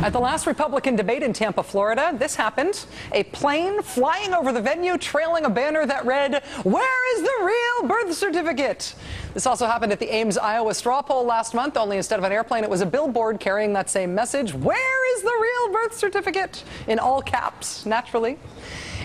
At the last Republican debate in Tampa, Florida, this happened. A plane flying over the venue trailing a banner that read, "Where is the real birth certificate?" This also happened at the Ames, Iowa straw poll last month, only instead of an airplane, it was a billboard carrying that same message, "Where is the real birth certificate?" in all caps, naturally.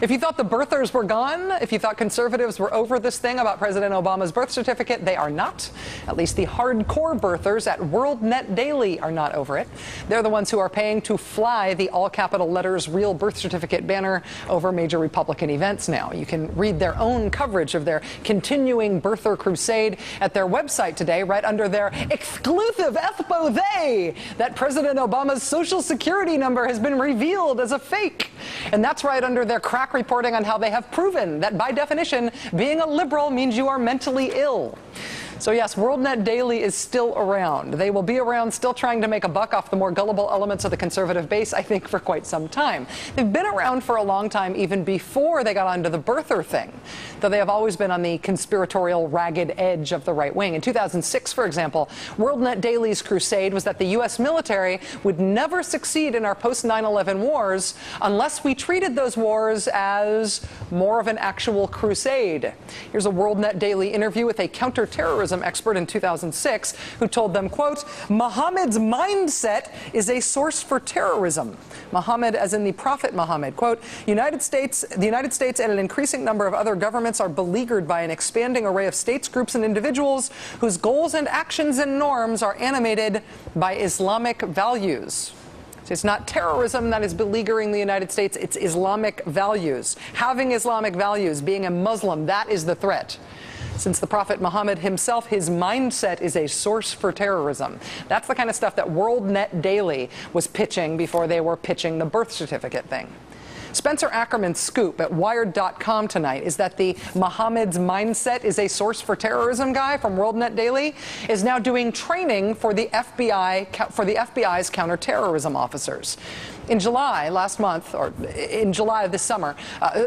If you thought the birthers were gone, if you thought conservatives were over this thing about President Obama's birth certificate, they are not. At least the hardcore birthers at WorldNet Daily are not over it. They're the ones who are paying to fly the all-capital letters real birth certificate banner over major Republican events now. You can read their own coverage of their continuing birther crusade at their website today, right under their exclusive expo they, that President Obama's social security number has been revealed as a fake. And that's right under their crack reporting on how they have proven that, by definition, being a liberal means you are mentally ill. So yes, WorldNet Daily is still around. They will be around still trying to make a buck off the more gullible elements of the conservative base, I think, for quite some time. They've been around for a long time, even before they got onto the birther thing, though they have always been on the conspiratorial, ragged edge of the right wing. In 2006, for example, WorldNet Daily's crusade was that the U.S. military would never succeed in our post-9/11 wars unless we treated those wars as more of an actual crusade. Here's a WorldNet Daily interview with a counterterrorism expert in 2006 who told them, quote, "Muhammad's mindset is a source for terrorism." Muhammad as in the Prophet Muhammad. Quote, the United States and an increasing number of other governments are beleaguered by an expanding array of states, groups, and individuals whose goals and actions and norms are animated by Islamic values. It's not terrorism that is beleaguering the United States, it's Islamic values. Having Islamic values, being a Muslim, that is the threat. Since the Prophet Muhammad himself, his mindset is a source for terrorism. That's the kind of stuff that WorldNet Daily was pitching before they were pitching the birth certificate thing. Spencer Ackerman's scoop at Wired.com tonight is that the Muhammad's mindset is a source for terrorism guy from WorldNet Daily is now doing training for the FBI's counterterrorism officers. In July last month, or in July of this summer,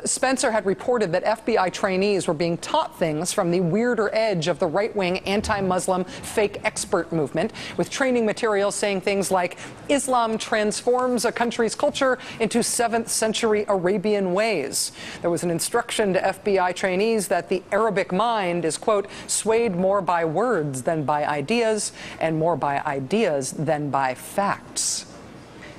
Spencer had reported that FBI trainees were being taught things from the weirder edge of the right-wing anti-Muslim fake expert movement, with training materials saying things like, Islam transforms a country's culture into 7th century Arabian ways. There was an instruction to FBI trainees that the Arabic mind is, quote, swayed more by words than by ideas, and more by ideas than by facts.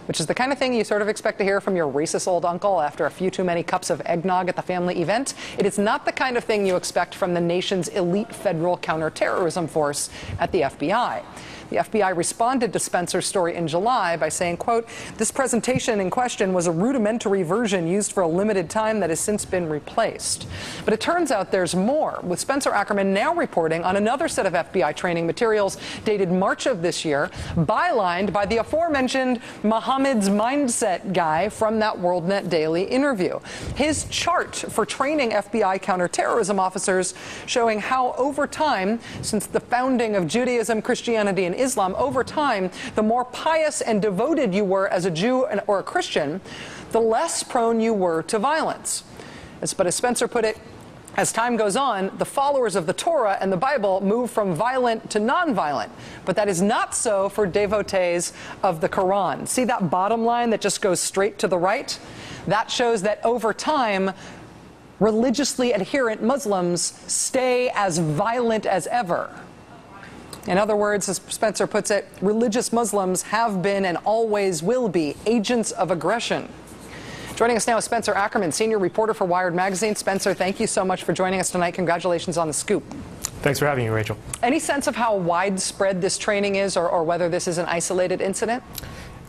Which is the kind of thing you sort of expect to hear from your racist old uncle after a few too many cups of eggnog at the family event. It is not the kind of thing you expect from the nation's elite federal counterterrorism force at the FBI. The FBI responded to Spencer's story in July by saying, quote, this presentation in question was a rudimentary version used for a limited time that has since been replaced. But it turns out there's more, with Spencer Ackerman now reporting on another set of FBI training materials dated March of this year, bylined by the aforementioned Muhammad's mindset guy from that WorldNet Daily interview. His chart for training FBI counterterrorism officers showing how over time, since the founding of Judaism, Christianity, and Islam, over time, the more pious and devoted you were as a Jew or a Christian, the less prone you were to violence. But as Spencer put it, as time goes on, the followers of the Torah and the Bible move from violent to nonviolent. But that is not so for devotees of the Quran. See that bottom line that just goes straight to the right? That shows that over time, religiously adherent Muslims stay as violent as ever. In other words, as Spencer puts it, religious Muslims have been and always will be agents of aggression. Joining us now is Spencer Ackerman, senior reporter for Wired magazine. Spencer, thank you so much for joining us tonight. Congratulations on the scoop. Thanks for having me, Rachel. Any sense of how widespread this training is, or whether this is an isolated incident?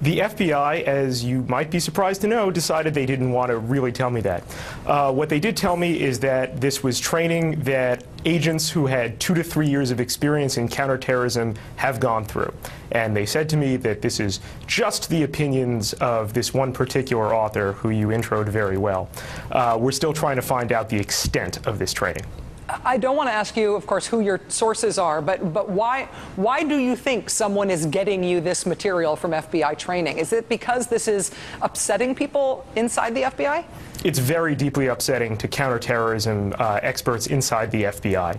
The FBI, as you might be surprised to know, decided they didn't want to really tell me that. What they did tell me is that this was training that agents who had 2 to 3 years of experience in counterterrorism have gone through. And they said to me that this is just the opinions of this one particular author who you introed very well. We're still trying to find out the extent of this training. I don't want to ask you, of course, who your sources are, but why do you think someone is getting you this material from FBI training? Is it because this is upsetting people inside the FBI? It's very deeply upsetting to counterterrorism experts inside the FBI.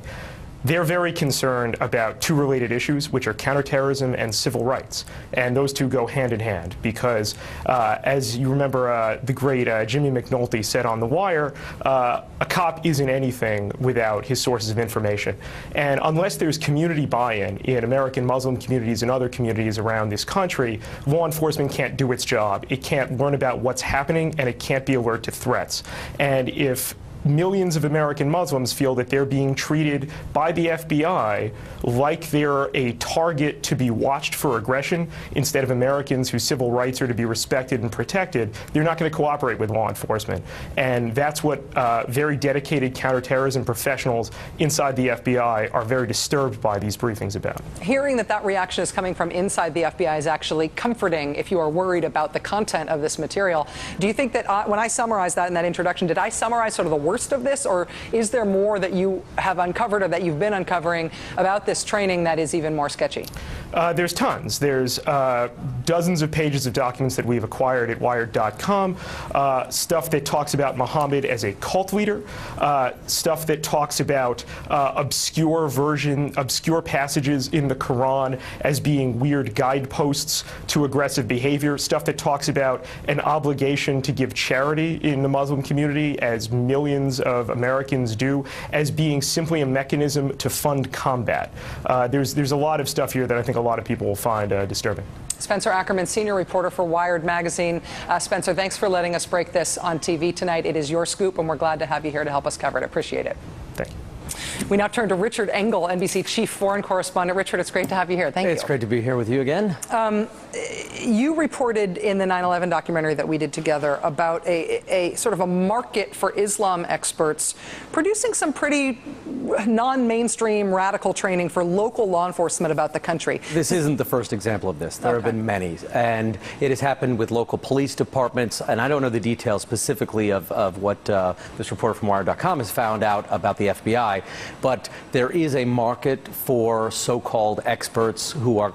they're very concerned about two related issues, which are counterterrorism and civil rights. And those two go hand in hand because, as you remember, the great Jimmy McNulty said on The Wire, a cop isn't anything without his sources of information. And unless there's community buy-in in American Muslim communities and other communities around this country, law enforcement can't do its job. It can't learn about what's happening, and it can't be alert to threats. And if millions of American Muslims feel that they're being treated by the FBI like they're a target to be watched for aggression instead of Americans whose civil rights are to be respected and protected, they're not going to cooperate with law enforcement. And that's what very dedicated counterterrorism professionals inside the FBI are very disturbed by these briefings about. Hearing that reaction is coming from inside the FBI is actually comforting if you are worried about the content of this material. Do you think that when I summarized that in that introduction, did I summarize sort of the worst of this, or is there more that you have uncovered or that you've been uncovering about this training that is even more sketchy? There's tons. There's dozens of pages of documents that we've acquired at Wired.com, stuff that talks about Muhammad as a cult leader, stuff that talks about obscure passages in the Quran as being weird guideposts to aggressive behavior, stuff that talks about an obligation to give charity in the Muslim community, as millions of Americans do, as being simply a mechanism to fund combat. There's a lot of stuff here that I think a lot of people will find disturbing. Spencer Ackerman, senior reporter for Wired magazine. Spencer, thanks for letting us break this on TV tonight. It is your scoop, and we're glad to have you here to help us cover it. Appreciate it. Thank you. We now turn to Richard Engel, NBC chief foreign correspondent. Richard, it's great to have you here. Thank you. It's great to be here with you again. You reported in the 9/11 documentary that we did together about a sort of a market for Islam experts producing some pretty non-mainstream radical training for local law enforcement about the country. This isn't the first example of this. There have been many, and it has happened with local police departments, and I don't know the details specifically of what this reporter from Wired.com has found out about the FBI, but there is a market for so-called experts who are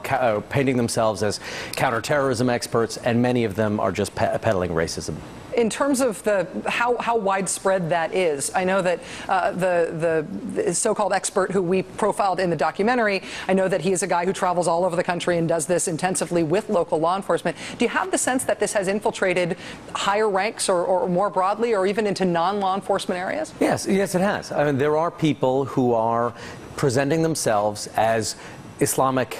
painting themselves as counterterrorism experts, and many of them are just peddling racism. In terms of how widespread that is, I know that the so-called expert who we profiled in the documentary, I know that he is a guy who travels all over the country and does this intensively with local law enforcement. Do you have the sense that this has infiltrated higher ranks or more broadly, or even into non-law enforcement areas? Yes, it has. I mean, there are people who are presenting themselves as Islamic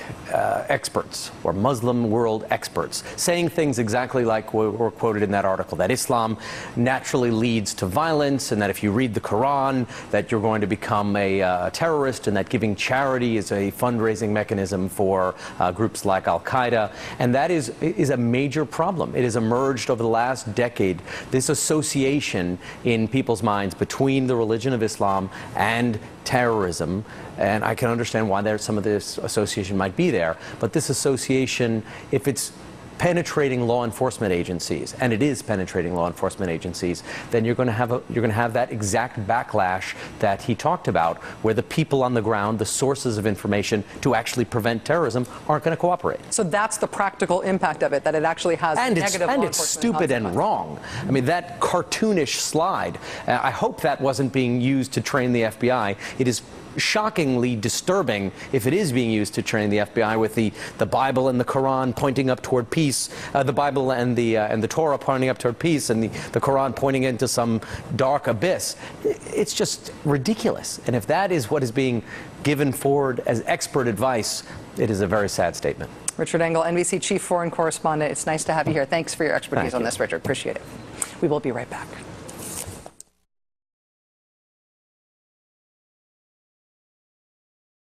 experts or Muslim world experts, saying things exactly like were quoted in that article, that Islam naturally leads to violence, and that if you read the Quran, that you're going to become a terrorist, and that giving charity is a fundraising mechanism for groups like Al-Qaeda. And that is a major problem. It has emerged over the last decade, this association in people's minds between the religion of Islam and terrorism, and I can understand why some of this association might be there, but this association, if it's penetrating law enforcement agencies, and it is penetrating law enforcement agencies, then you're going to have that exact backlash that he talked about, where the people on the ground, the sources of information to actually prevent terrorism, aren't going to cooperate. So that's the practical impact of it, that it actually has negative law enforcement. And it's stupid and wrong. I mean, that cartoonish slide, I hope that wasn't being used to train the FBI. It is shockingly disturbing if it is being used to train the FBI, with the Bible and the Quran pointing up toward peace, the Bible and the Torah pointing up toward peace, and the Quran pointing into some dark abyss. It's just ridiculous. And if that is what is being given forward as expert advice, it is a very sad statement. Richard Engel, NBC chief foreign correspondent. It's nice to have you here. Thanks for your expertise on this, Richard. Appreciate it. We will be right back.